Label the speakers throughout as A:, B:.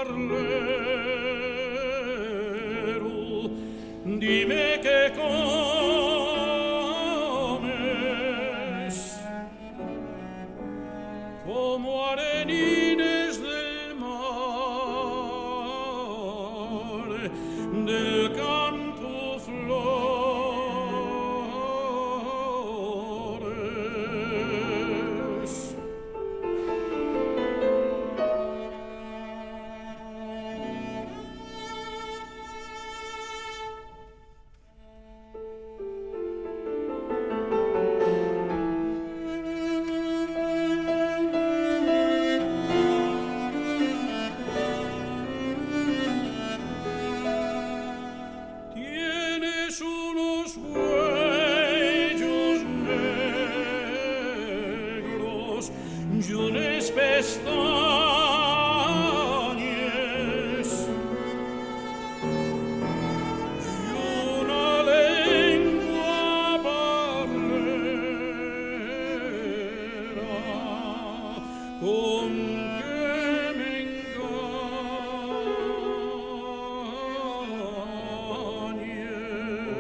A: parlero, dime que comes como arenines del mar, del campo flores. Tienes unos huellos negros y unas pestañas y una lengua parlera con que me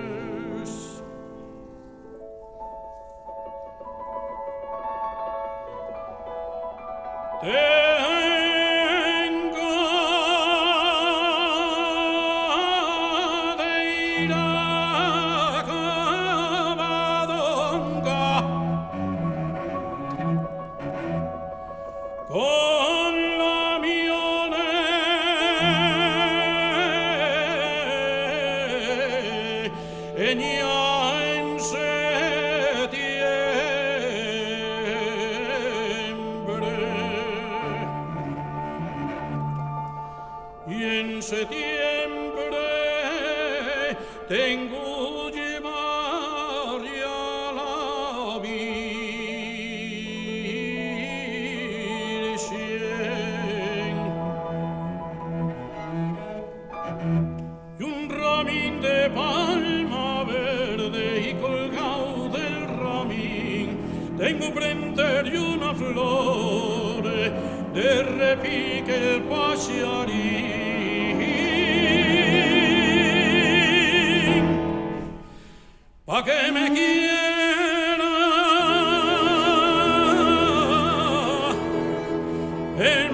A: engañes. Tengo de ir a Covadonga con la mione en y en septiembre tengo llevar ya la Virgen y un ramín de palma verde y colgado del ramín tengo prender y una flor de repique el pasearín pa' que me quiera el